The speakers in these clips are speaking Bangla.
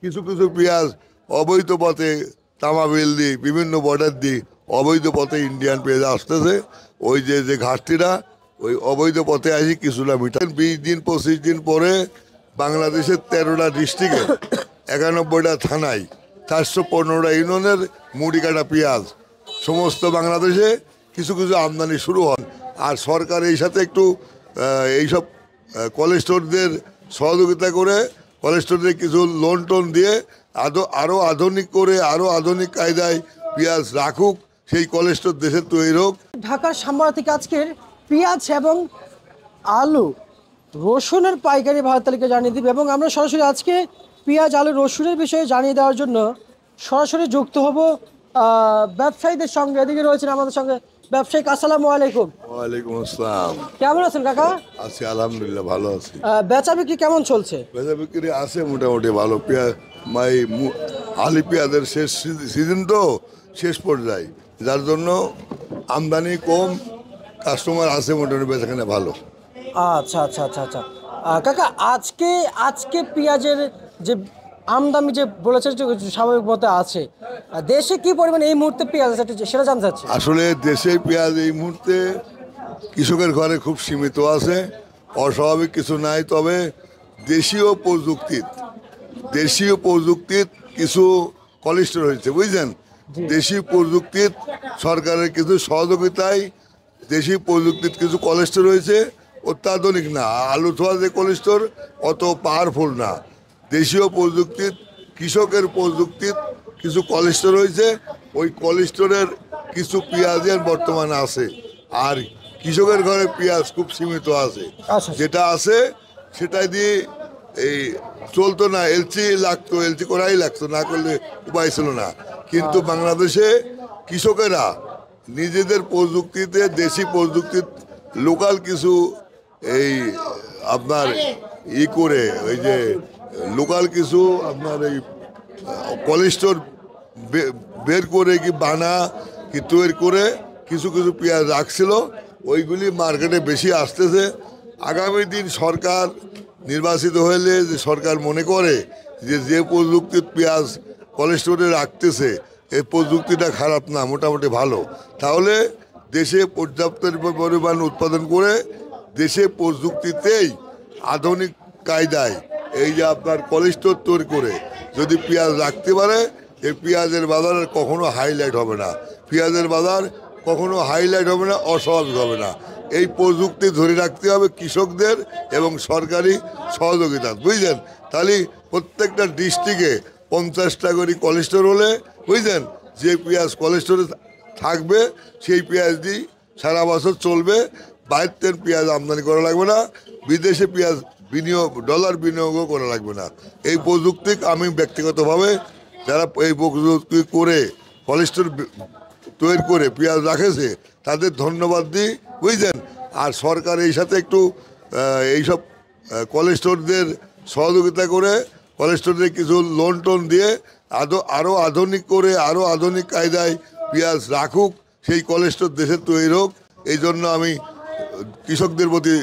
কিছু কিছু পেঁয়াজ অবৈধ পথে তামাবিল দিয়ে বিভিন্ন বর্ডার দিয়ে অবৈধ পথে ইন্ডিয়ান পেঁয়াজ আসতেছে। ওই যে যে ঘাটতিটা ওই অবৈধ পথে আসি কিছুটা মিটার 20 দিন 25 দিন পরে বাংলাদেশের 13টা ডিস্ট্রিক্টে 91টা থানায় 415টা ইউনিয়নের মুড়ি কাটা পেঁয়াজ সমস্ত বাংলাদেশে কিছু কিছু আমদানি শুরু হন। আর সরকার এই সাথে একটু এইসব কোলেস্টোরদের সহযোগিতা করে কোলেস্টোরদের কিছু লোন টোন দিয়ে আরও আধুনিক করে আরও আধুনিক কায়দায় পেঁয়াজ রাখুক, সেই কোলেস্টোর দেশে তৈরি হোক। ঢাকার সাম্বারা থেকে আজকের পেঁয়াজ এবং আলু রসুনের পাইকারি ভাড়া তালিকা জানিয়ে দিবে এবং আমরা সরাসরি আজকে পেঁয়াজ আলু রসুনের বিষয়ে জানিয়ে দেওয়ার জন্য সরাসরি যুক্ত হব ব্যবসায়ীদের সঙ্গে। এদিকে রয়েছেন আমাদের সঙ্গে ব্যবসায়িক। আসসালামু আলাইকুম। ওয়ালাইকুম আসসালাম। কেমন আছেন কাকা? আছি আলহামদুলিল্লাহ, ভালো আছি। বেচা বিক্রি কেমন চলছে? বেচা বিক্রি আছে মোটামুটি ভালো। পেঁয়াজ আলি পেঁয়াজের শেষ সিজন তো শেষ পর্যায়ে, যার জন্য আমদানি কম, কাস্টমার আছে মোটামুটি, বেচাকেনা ভালো। আচ্ছা আচ্ছা আচ্ছা আচ্ছা কাকা, আজকে পেঁয়াজের যে আমদানি যে বলেছেন স্বাভাবিক মতো আছে, দেশে কি পরিমাণ এই মুহূর্তে পেঁয়াজ আছে সেটা জানতে চাচ্ছি। আসলে দেশে পেঁয়াজ এই মুহূর্তে কৃষকের ঘরে খুব সীমিত আছে, অস্বাভাবিক কিছু নাই। তবে দেশীয় প্রযুক্তির কিছু কোলেস্টোর হয়েছে, বুঝলেন। দেশি প্রযুক্তির সরকারের কিছু সহযোগিতায় দেশি প্রযুক্তির কিছু কোলেস্টোর হয়েছে, অত্যাধুনিক না। আলু ছোঁয়া যে কোলেস্টোর অত পাওয়ারফুল না। দেশীয় প্রযুক্তির কৃষকের প্রযুক্তির কিছু কোলেস্টোর হয়েছে, ওই কোলেস্টোরের কিছু পেঁয়াজের বর্তমানে আছে। আর কৃষকের ঘরে পেঁয়াজ খুব সীমিত আছে। যেটা আছে সেটা দিয়ে এই চলতো না, এলচি লাগতো, এলচি করাই লাগতো, না করলে উপায় ছিল না। কিন্তু বাংলাদেশে কৃষকেরা নিজেদের প্রযুক্তিতে দেশি প্রযুক্তির লোকাল কিছু এই আপনার করে ওই যে লোকাল কিছু আপনার এই কোলেস্টোর বের করে কি বানা কি তৈরি করে কিছু কিছু পেঁয়াজ রাখছিল, ওইগুলি মার্কেটে বেশি আসতেছে। আগামী দিন সরকার নির্বাচিত হলে যে সরকার মনে করে যে প্রযুক্তির পেঁয়াজ কোলেস্টোরে রাখতেছে এই প্রযুক্তিটা খারাপ না, মোটামুটি ভালো, তাহলে দেশে পর্যাপ্ত পরিমাণ উৎপাদন করে দেশে প্রযুক্তিতেই আধুনিক কায়দায় এই যে আপনার কোলেস্টোর তৈরি করে যদি পেঁয়াজ রাখতে পারে, এই পেঁয়াজের বাজার কখনো হাইলাইট হবে না, পেঁয়াজের বাজার কখনো হাইলাইট হবে না, অস্বাভাবিক হবে না। এই প্রযুক্তি ধরে রাখতে হবে কৃষকদের এবং সরকারি সহযোগিতা, বুঝলেন। তাহলে প্রত্যেকটা ডিস্ট্রিক্টে 50টা করে কোলেস্টোর হলে, বুঝলেন, যে পেঁয়াজ কোলেস্টোরে থাকবে সেই পেঁয়াজ দিয়ে সারা বছর চলবে। বাইরের পেঁয়াজ আমদানি করা লাগবে না, বিদেশে পেঁয়াজ ডলার বিনিয়োগও করা লাগবে না। এই প্রযুক্তি আমি ব্যক্তিগতভাবে যারা এই প্রযুক্তি করে কোলেস্টোর তৈরি করে পেঁয়াজ রাখেছে তাদের ধন্যবাদ দিই, বুঝলেন। আর সরকার এই সাথে একটু এইসব কোলেস্টোরদের সহযোগিতা করে কোলেস্টোরদের কিছু লোন টোন দিয়ে আরও আধুনিক করে আরও আধুনিক কায়দায় পেঁয়াজ রাখুক, সেই কোলেস্টোর দেশে তৈরি হোক, এই জন্য আমি কৃষকদের প্রতি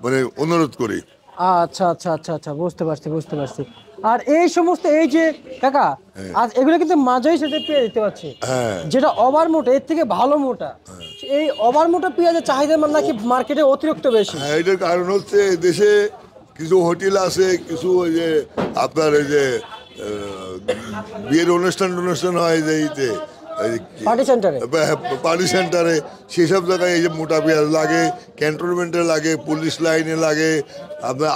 মানে অনুরোধ করি। আচ্ছা আচ্ছা আচ্ছা আচ্ছা, বুঝতে পারছি। আর এই সমস্ত এই যে কাকা আজ এগুলো কিন্তু মাঝারি সেটা পেঁয়াজ দিতে পারছি, যেটা ওভার মোটা, এর থেকে ভালো মোটা, এই ওভার মোটা পেঁয়াজের চাহিদা নাকি মার্কেটে অতিরিক্ত বেশি। এটার কারণ হচ্ছে দেশে কিছু হোটেল আছে, কিছু ওই যে আপনার এই যে বিয়ের অনুষ্ঠান হয় যে এইতে পার্টি সেন্টারে, সেসব জায়গায় এই যে মোটা পেঁয়াজ লাগে, ক্যান্টনমেন্টে লাগে, পুলিশ লাইনে লাগে, আপনার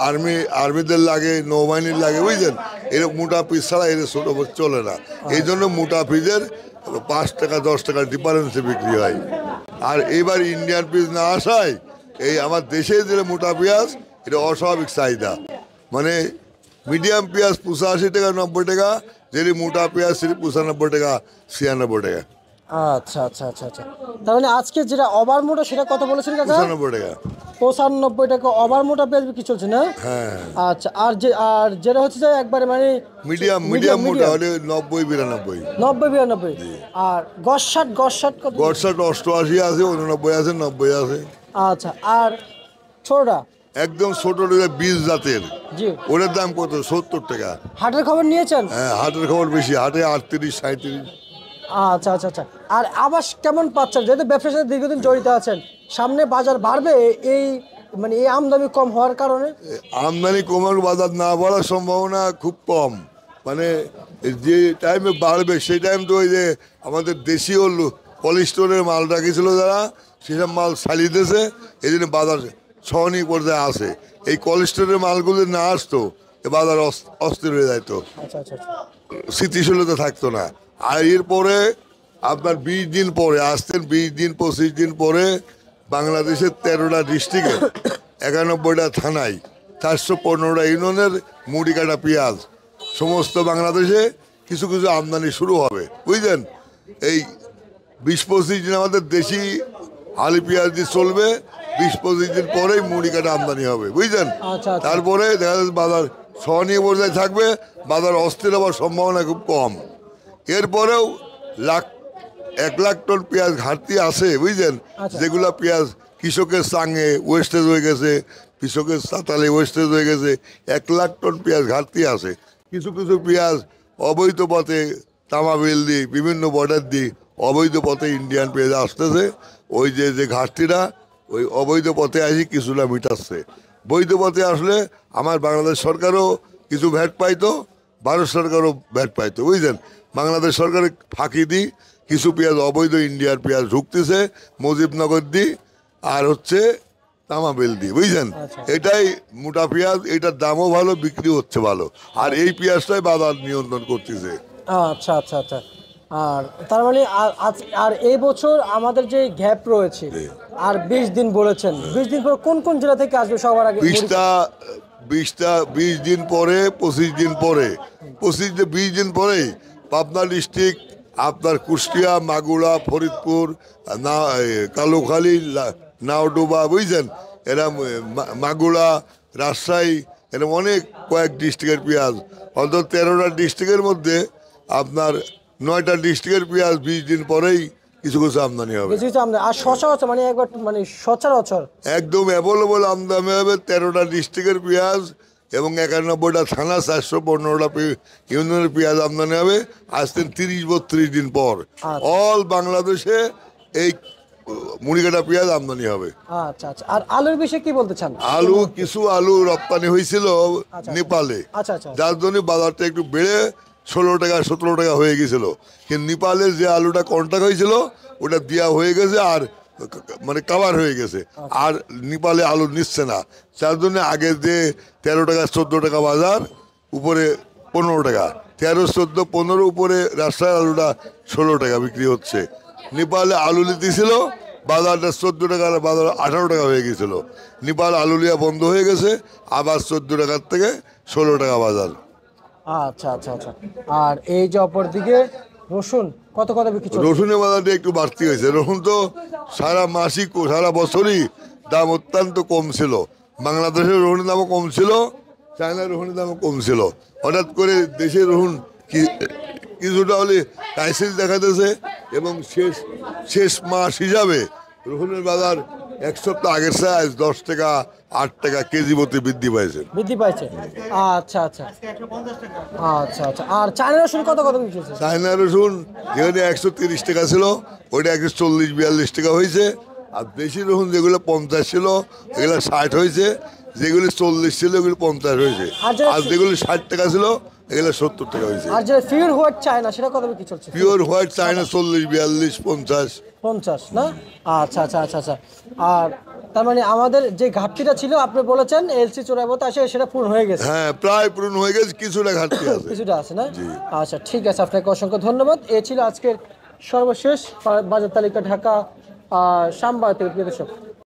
আর্মিদের লাগে, নৌবাহিনীর লাগে, বুঝলেন। এরকম মোটা পিস ছাড়া এর ছোটো চলে না। এই জন্য মোটা পিসের 5 টাকা 10 টাকার ডিফারেন্সে বিক্রি হয়। আর এইবার ইন্ডিয়ান পিস না আসায় এই আমার দেশে যে মোটা পেঁয়াজ এটা অস্বাভাবিক চাহিদা, মানে মিডিয়াম পেঁয়াজ 85 টাকা 90 টাকা, যেটি মোটা পেঁয়াজ সেটি 95 টাকা 96 টাকা। আচ্ছা আচ্ছা আচ্ছা আচ্ছা, তার মানে আজকে যেটা ওভার মোটা সেটা কত বলেছেন কাকা? 95 টাকা। 95 টাকা ওভার মোটা পেঁয়াজ বিক্রি চলছে না? হ্যাঁ। আচ্ছা, আর যেটা হচ্ছে যে একবারে মানে মিডিয়াম মোটা হলে 90-92। আর গসাট গসাট 88 আছে, 89 আছে, 90 আছে। আচ্ছা, আর ছোটটা একদম ছোট 20 জাতের, জি, ওটার দাম কত? 70 টাকা। হাটের খবর নিয়েছেন? হ্যাঁ, হাটের খবর বেশি, হাটে 38, 37। আচ্ছা আচ্ছা আচ্ছা। আর আবাস কেমন পাচ্ছেন, যেহেতু ব্যবসার সাথে দীর্ঘদিন জড়িত আছেন, সামনে বাজার বাড়বে এই মানে এই আমদানি কম হওয়ার কারণে? আমদানি কমার, বাজার না বাড়ার সম্ভাবনা খুব কম। মানে যে টাইমে বাড়বে সেই টাইম তো ওই যে আমাদের দেশীয় পলিস্টোরের মাল রাখেছিল যারা, সেসব মাল ছাড়িয়ে দিয়েছে, এই জন্য বাজার সহনীয় পর্যায়ে আসে। এই কোলেস্টোরের মালগুলো না আসতো, এ বাজার অস্থির হয়ে যেত, আচ্ছা আচ্ছা আচ্ছা। স্থিতিশীলতা থাকতো না। আর এরপরে আপনার 20 দিন পরে আসতেন, 20 দিন 25 দিন পরে বাংলাদেশের 13টা ডিস্ট্রিক্টে 91টা থানায় 415টা ইউনিয়নের মুড়ি কাটা পেঁয়াজ সমস্ত বাংলাদেশে কিছু কিছু আমদানি শুরু হবে, বুঝলেন। এই 20-25 দিন আমাদের দেশি আলু পেঁয়াজ দিয়ে চলবে, 20-25 দিন পরেই মুড়ি কাটা আমদানি হবে, বুঝলেন। আচ্ছা আচ্ছা। তারপরে দেখা যাচ্ছে বাজার সহনীয় পর্যায়ে থাকবে, বাজার অস্থির হওয়ার সম্ভাবনা খুব কম। এরপরেও 1 লাখ টন পেঁয়াজ ঘাটতি আছে, বুঝলেন। আচ্ছা। যেগুলা পেঁয়াজ কৃষকের সাঙ্গে ওয়েস্টেজ হয়ে গেছে, কৃষকের সাতালে ওয়েস্টেজ হয়ে গেছে, 1 লাখ টন পেঁয়াজ ঘাটতি আছে। কিছু কিছু পেঁয়াজ অবৈধ পথে তামাবিল দিয়ে বিভিন্ন বর্ডার দিয়ে অবৈধ পথে ইন্ডিয়ান পেঁয়াজ আসতেছে। ওই যে ঘাটতিটা ওই অবৈধ পথে আসি কিছুটা মিটাচ্ছে। বৈধ পথে আসলে আমার বাংলাদেশ সরকারও কিছু ভ্যাট পাইতো, ভারত সরকারও ভ্যাট পাইতো, বুঝলেন। বাংলাদেশ সরকারের ফাঁকি দিই কিছু পেঁয়াজ অবৈধ ইন্ডিয়ার পেঁয়াজ ঢুকতেছে মুজিবনগর দি আর হচ্ছে তামাবিল দি, বুঝলেন। এটাই মোটা পেঁয়াজ, এটার দামও ভালো, বিক্রি হচ্ছে ভালো, আর এই পেঁয়াজটাই বাজার নিয়ন্ত্রণ করতেছে। আচ্ছা আচ্ছা আচ্ছা। আর তার মানে আর এই বছর আমাদের যে গ্যাপ রয়েছে, আর 20 দিন বলেছেন, 20 দিন পর কোন কোন জেলা থেকে আসবে সবার আগে? 20 দিন পরে, 25 দিন পরে, 20 দিন পরেই পাবনা ডিস্ট্রিক্ট, আপনার কুষ্টিয়া, মাগুরা, ফরিদপুর, কালুখালী, নাওডোবা, বুঝছেন, এরম মাগুরা, রাজশাহী, এরম অনেক কয়েক ডিস্ট্রিক্টের পেঁয়াজ, অন্তত 13টা ডিস্ট্রিক্টের মধ্যে আপনার 9টা ডিস্ট্রিক্টের পেঁয়াজ 20 দিন পরেই কিছু কিছু আমদানি হবে। কিছু কিছু আমদানি। আর সচরাচর মানে একবার মানে সচরাচর একদম অ্যাভেলেবল আমদানি হবে 13টা ডিস্ট্রিক্টের পেঁয়াজ এবং 91টা থানা, 415টা ইউনিয়নের পেঁয়াজ আমদানি হবে। আসতেন 30-32 দিন পর অল বাংলাদেশে এই মুড়িকাটা পেঁয়াজ আমদানি হবে। আচ্ছা আচ্ছা। আর আলুর বিষয়ে কি বলতে চান? কিছু আলু রপ্তানি হয়েছিল নেপালে, আচ্ছা আচ্ছা। যার জন্য বাজারটা একটু বেড়ে 16 টাকা 17 টাকা হয়ে গেছিল। কিন্তু নেপালের যে আলুটা কন্ট্রাক্ট হয়েছিল ওটা দেওয়া হয়ে গেছে, আর মানে কাভার হয়ে গেছে, আর নেপালে আলু নিচ্ছে না। যার জন্য আগে যে 13 টাকা 14 টাকা বাজার, উপরে 15 টাকা, 13, 14, 15 উপরে রাজশাহীর আলুটা 16 টাকা বিক্রি হচ্ছে। নেপালে আলু নিতেছিল, বাজারটা 14 টাকা, বাজার 18 টাকা হয়ে গেছিল। নেপাল আলু লিয়া বন্ধ হয়ে গেছে, আবার 14 টাকার থেকে 16 টাকা বাজার। আচ্ছা আচ্ছা আচ্ছা। আর এই যে অপর দিকে রসুন কত কত বিক্রি চলছে? রসুনের বাজারটা একটু বাড়তি হয়েছে। রসুন তো সারা মাসিক সারা বছরই দাম অত্যন্ত কম ছিল। বাংলাদেশের রসুনের দামও কম ছিল, চায়নার রসুনের দামও কম ছিল। হঠাৎ করে দেশের রসুন কিছুটা হলে ক্রাইসিস দেখা দিয়েছে, এবং শেষ মাস হিসাবে রসুনের বাজার 1 সপ্তাহ আগের সাইজ 10 টাকা 8 টাকা কেজি প্রতি বৃদ্ধি পাইছে। আচ্ছা আচ্ছা আচ্ছা আচ্ছা। আর চায়না রসুন কত কত বিক্রি হচ্ছে? চায়না রসুন যেখানে 130 টাকা ছিল ওইটা 140-42 টাকা হয়েছে। আর দেশি রসুন যেগুলো 50 ছিল এগুলো 60 হয়েছে, যেগুলি 40 ছিল এগুলো 50 হয়েছে, আর যেগুলি 60 টাকা ছিল এগুলো 70 টাকা হয়েছে। আর যে পিওর হোয়াইট চায়না সেটা কত বিক্রি চলছে? পিওর হোয়াইট চায়না 40-42-50 না? আচ্ছা আচ্ছা আচ্ছা আচ্ছা। আর তার মানে আমাদের যে ঘাটতিটা ছিল আপনি বলেছেন এলসি 84 আসে, সেটা পূরণ হয়ে গেছে? হ্যাঁ, প্রায় পূরণ হয়ে গেছে, কিছুটা ঘাটতি আছে, কিছুটা আছে না? আচ্ছা ঠিক আছে, আপনাকে অসংখ্য ধন্যবাদ। এ ছিল আজকের সর্বশেষ বাজার তালিকা ঢাকা সামবাড়ি থেকে প্রিয় দর্শক।